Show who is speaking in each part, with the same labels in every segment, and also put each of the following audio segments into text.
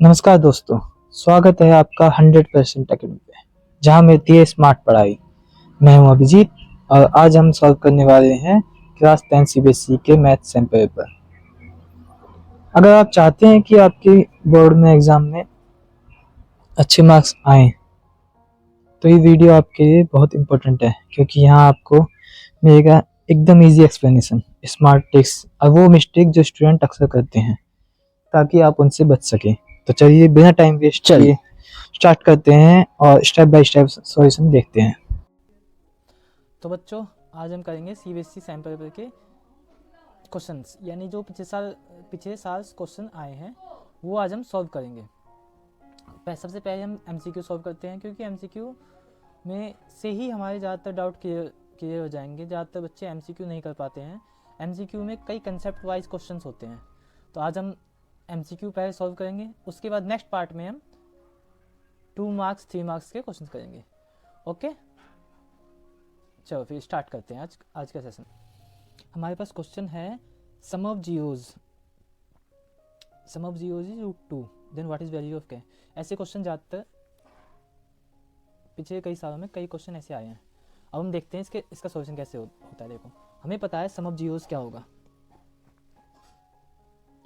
Speaker 1: नमस्कार दोस्तों, स्वागत है आपका 100% अकेडमी पे, जहाँ मिलती है स्मार्ट पढ़ाई। मैं हूँ अभिजीत और आज हम सॉल्व करने वाले हैं क्लास 10 सीबीएसई के मैथ सैम्पल पेपर। अगर आप चाहते हैं कि आपके बोर्ड में एग्जाम में अच्छे मार्क्स आए, तो ये वीडियो आपके लिए बहुत इम्पोर्टेंट है, क्योंकि यहाँ आपको मिलेगा एकदम इजी एक्सप्लेनेशन, स्मार्ट ट्रिक्स और वो मिस्टेक जो स्टूडेंट अक्सर करते हैं, ताकि आप उनसे बच सकें। तो चलिए बिना टाइम वेस्ट किए स्टार्ट करते हैं और स्टेप बाय स्टेप सॉल्यूशन देखते हैं।
Speaker 2: तो बच्चों, आज हम करेंगे सीबीएसई सैम्पल पेपर के क्वेश्चंस, यानी जो पिछले साल क्वेश्चन आए हैं वो आज हम सॉल्व करेंगे। सबसे पहले हम एमसीक्यू सॉल्व करते हैं, क्योंकि एमसीक्यू में से ही हमारे ज़्यादातर डाउट क्लियर हो जाएंगे। ज़्यादातर बच्चे एमसीक्यू नहीं कर पाते हैं। एमसीक्यू में कई कंसेप्ट वाइज क्वेश्चंस होते हैं। तो आज हम एमसीक्यू पहले सॉल्व करेंगे, उसके बाद नेक्स्ट पार्ट में हम 2 मार्क्स 3 मार्क्स के क्वेश्चन करेंगे। ओके, चलो फिर स्टार्ट करते हैं आज का सेशन। हमारे पास क्वेश्चन है sum of zeros is √2, then what is value of K. ऐसे क्वेश्चन ज़्यादातर पिछले कई सालों में कई क्वेश्चन ऐसे आए हैं। अब हम देखते हैं इसका सॉल्यूशन कैसे होता है। देखो, हमें पता है सम ऑफ जीरोज क्या होगा।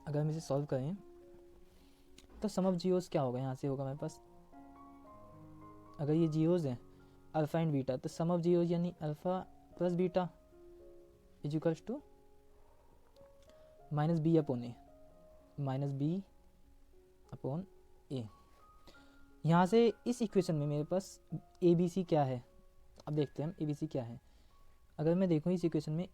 Speaker 2: अगर हम इसे सॉल्व करें तो सम ऑफ जीरोज क्या होगा, यहाँ से होगा हमारे पास, अगर ये जीरोज हैं अल्फा एंड बीटा, तो सम ऑफ जीरोज यानी alpha plus beta is equals to minus B upon A. यहाँ से इस इक्वेशन में मेरे पास ए बी सी क्या है, अब देखते हैं हम ए बी सी क्या है। अगर मैं देखूँ इस इक्वेशन में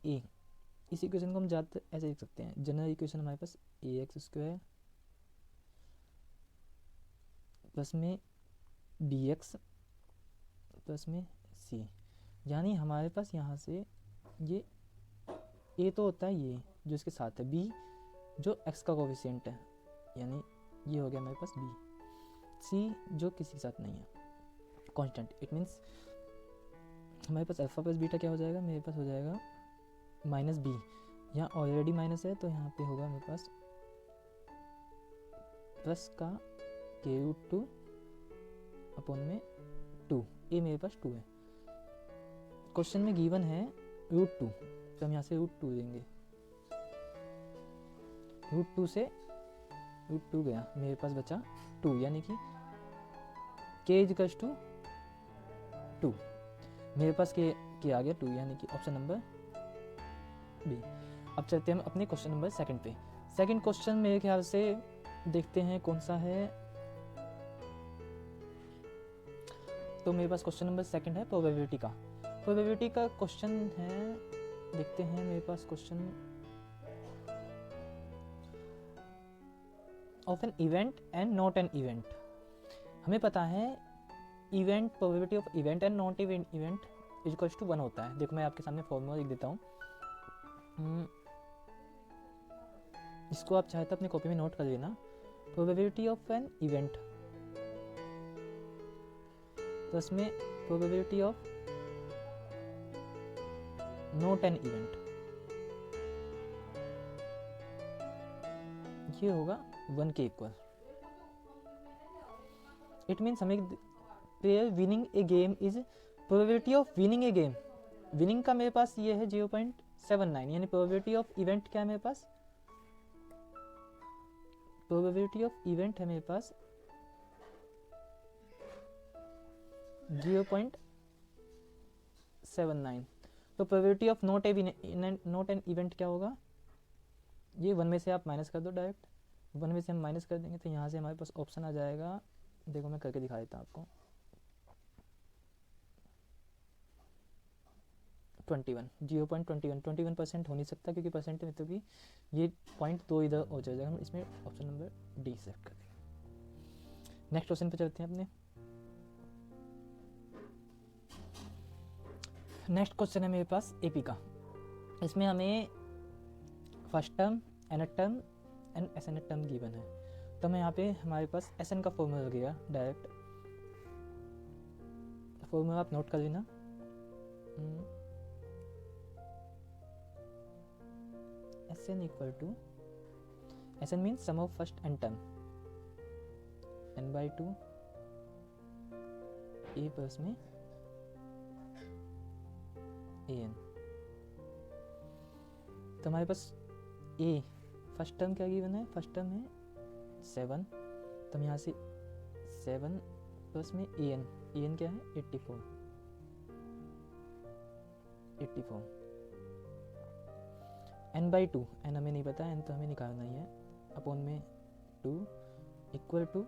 Speaker 2: इस इक्वेशन को हम ज़्यादातर ऐसे लिख सकते हैं, जनरल इक्वेशन हमारे पास ए एक्स स्क्वायर प्लस में बी एक्स प्लस में सी, यानी हमारे पास यहाँ से ये ए तो होता है ये जो इसके साथ है, बी जो एक्स का कोफिशिएंट है, यानी ये हो गया हमारे पास बी, सी जो किसी के साथ नहीं है, कांस्टेंट। इट मीन्स हमारे पास अल्फा प्लस बीटा क्या हो जाएगा, मेरे पास हो जाएगा माइनस बी, यहाँ ऑलरेडी माइनस है तो यहाँ पे होगा मेरे पास प्लस का के√2 अपॉन में 2, ए मेरे पास 2 है। क्वेश्चन में गिवन है √2, तो हम यहाँ से √2 देंगे, √2 से √2 गया, मेरे पास बचा 2, यानी कि k इक्वल्स टू 2, मेरे पास के आ गया 2, यानी कि ऑप्शन नंबर बी। अब चलते हैं हम अपने क्वेश्चन नंबर सेकंड पे। सेकंड क्वेश्चन मेरे ख्याल से देखते हैं कौन सा है। तो मेरे पास क्वेश्चन नंबर सेकंड है प्रोबेबिलिटी का क्वेश्चन है। देखते हैं मेरे पास question of an event and not an event. हमें पता है event, probability of event and not event is equals to 1 होता है। देखो मैं आपके सामने फॉर्मूला लिख देता हूँ, इसको आप चाहे तो अपनी कॉपी में नोट कर लेना। Probability of an event plus में probability of not an event, ये होगा 1 के इक्वल। इट मीन्स हमें player winning a game is probability of winning a game, winning का मेरे पास ये है 0.79, यानी प्रोबेबिलिटी ऑफ इवेंट क्या है मेरे पास, प्रोबेबिलिटी ऑफ इवेंट है मेरे पास 0.79। तो probability of not an event क्या होगा, ये 1 में से आप माइनस कर दो, डायरेक्ट 1 में से हम माइनस कर देंगे तो यहाँ से हमारे पास ऑप्शन आ जाएगा। देखो मैं करके दिखा देता हूँ आपको, 0.21% हो नहीं सकता, क्योंक't परसेंट में तो भी ये पॉइंट 2 इधर हो जाएगा। हम इसमें ऑप्शन नंबर डी सेलेक्ट कर देंगे। नेक्स्ट क्वेश्चन पे चलते हैं अपने। नेक्स्ट क्वेश्चन है मेरे पास एपी का। इसमें हमें first term, nth term and SNth term given है। तो हमें यहाँ पे हमारे पास SN का फॉर्मूला लगेगा, डायरेक्ट फॉर्मूला आप नोट कर लेना। SN equal to, SN means sum of first and term, n/2 a plus में an। तो हमारे पास a फर्स्ट टर्म क्या गिवन है, फर्स्ट टर्म है 7, तो हम यहाँ से 7 प्लस में an क्या है 84 n/2 n हमें नहीं पता, n तो हमें निकालना ही है, अपॉन में 2 इक्वल टू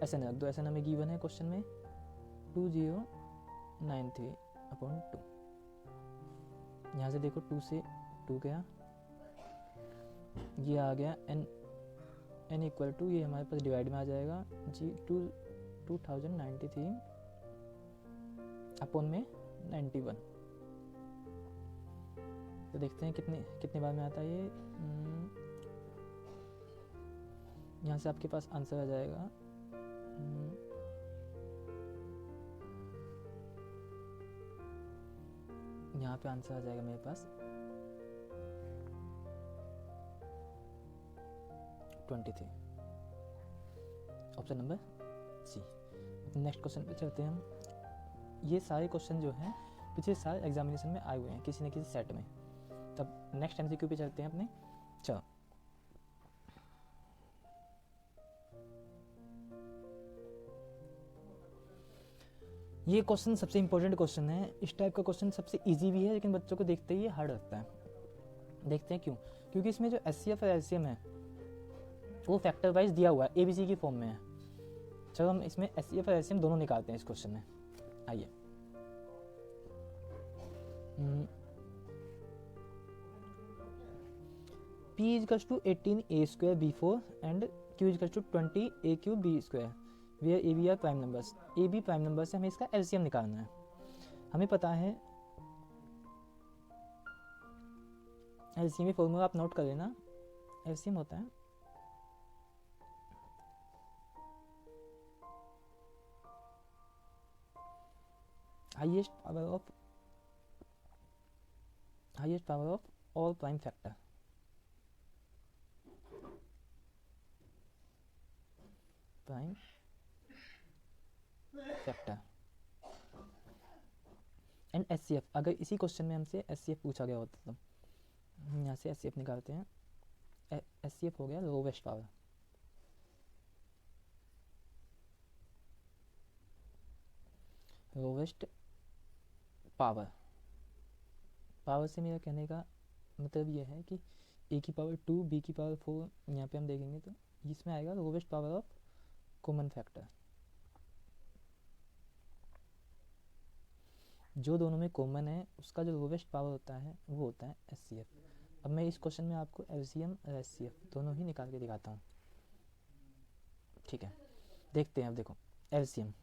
Speaker 2: SN रख दो, SN हमें गिवन है क्वेश्चन में 2093 अपॉन 2। यहाँ से देखो 2 से 2 गया, ये आ गया n इक्वल टू, ये हमारे पास डिवाइड में आ जाएगा जी 2093 अपॉन में 91। तो देखते हैं कितने बार में आता है ये। यहाँ से आपके पास आंसर आ जाएगा यहाँ पे आंसर आ जाएगा मेरे पास 23, option number C. Next question पे चलते हैं हम। ये सारे क्वेश्चन जो हैं पिछले साल एग्जामिनेशन में आए हुए हैं किसी न किसी सेट में। तब नेक्स्ट MCQ पे चलते हैं अपने। चलो ये क्वेश्चन सबसे इंपॉर्टेंट क्वेश्चन है। इस टाइप का क्वेश्चन सबसे इजी भी है, लेकिन बच्चों को देखते ही हार्ड लगता है। देखते हैं क्यों, क्योंकि इसमें जो SCF और LCM है वो फैक्टर वाइज दिया हुआ है, ABC की फॉर्म में है। चलो हम इसमें SCF और LCM दोनों निकालते हैं इस क्वेश्चन में। आइए P equals to 18a² b4 and Q equals to 20a³ b², where a b are prime numbers. a b prime number से हमें इसका LCM निकालना है। हमें पता है LCM फॉर्मूला आप नोट कर लेना। LCM होता है highest power of all prime factor. And SCF, अगर इसी क्वेश्चन में हमसे SCF पूछा गया होता तो यहाँ से SCF निकालते हैं। SCF हो गया लोवेस्ट पावर। लोवेस्ट पावर से मेरा कहने का मतलब ये है कि a की पावर 2 b की पावर 4, यहाँ पे हम देखेंगे तो इसमें आएगा lowest power of common factor. जो दोनों में कॉमन है उसका जो लोवेस्ट पावर होता है वो होता है SCF। अब मैं इस क्वेश्चन में आपको LCM और SCF दोनों ही निकाल के दिखाता हूँ। ठीक है, देखते हैं। अब देखो LCM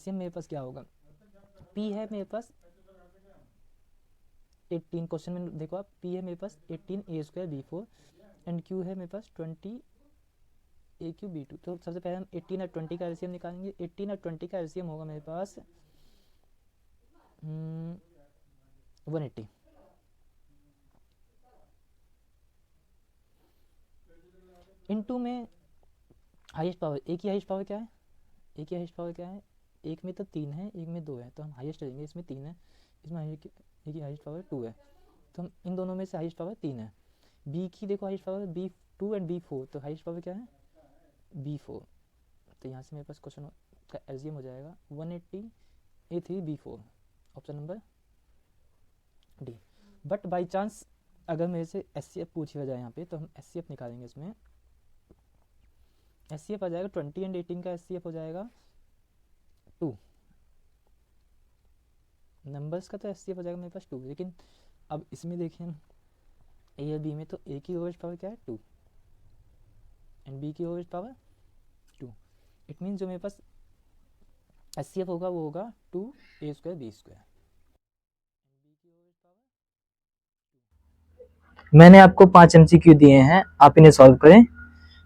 Speaker 2: मेरे पास क्या होगा, P है मेरे पास 18, क्वेश्चन में देखो आप, P है मेरे पास 18a² b4 एंड Q है मेरे पास 20a³ b2। तो सबसे पहले हम 18 और 20 का LCM निकालेंगे। 18 और 20 का LCM होगा मेरे पास 180। इनटू में हाईएस्ट पावर, एक ही हाईएस्ट पावर क्या है, एक में तो 3 है, एक में 2 है, तो हम हाईएस्ट लेंगे। इसमें 3 है, इसमें एक ही हाईएस्ट पावर 2 है, तो हम इन दोनों में से हाईएस्ट पावर 3 है। बी की देखो highest power B2 and B4, तो हाईएस्ट पावर क्या है B4। तो यहाँ से मेरे पास क्वेश्चन का LCM हो जाएगा 180a³ b4, option number D. But by chance अगर मेरे से SCF पूछा जाए यहाँ पे, तो हम SCF निकालेंगे। इसमें SCF आ जाएगा 20 एंड 18 का SCF हो जाएगा 2। नंबर्स का तो SCF हो जाएगा मेरे पास 2, लेकिन अब इसमें देखिए A और B में तो A की लोवेस्ट पावर क्या है 2 एंड B की लोवेस्ट पावर 2। इट मीन्स जो मेरे पास SCF होगा वो होगा 2a² b²।
Speaker 1: मैंने आपको 5 MCQ दिए हैं, आप इन्हें सॉल्व करें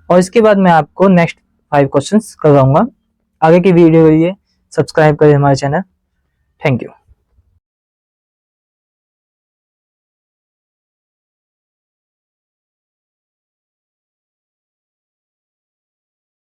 Speaker 1: और इसके बाद मैं आपको नेक्स्ट 5 क्वेश्चंस करवाऊंगा। आगे की वीडियो के लिए सब्सक्राइब करें हमारे चैनल। Thank you.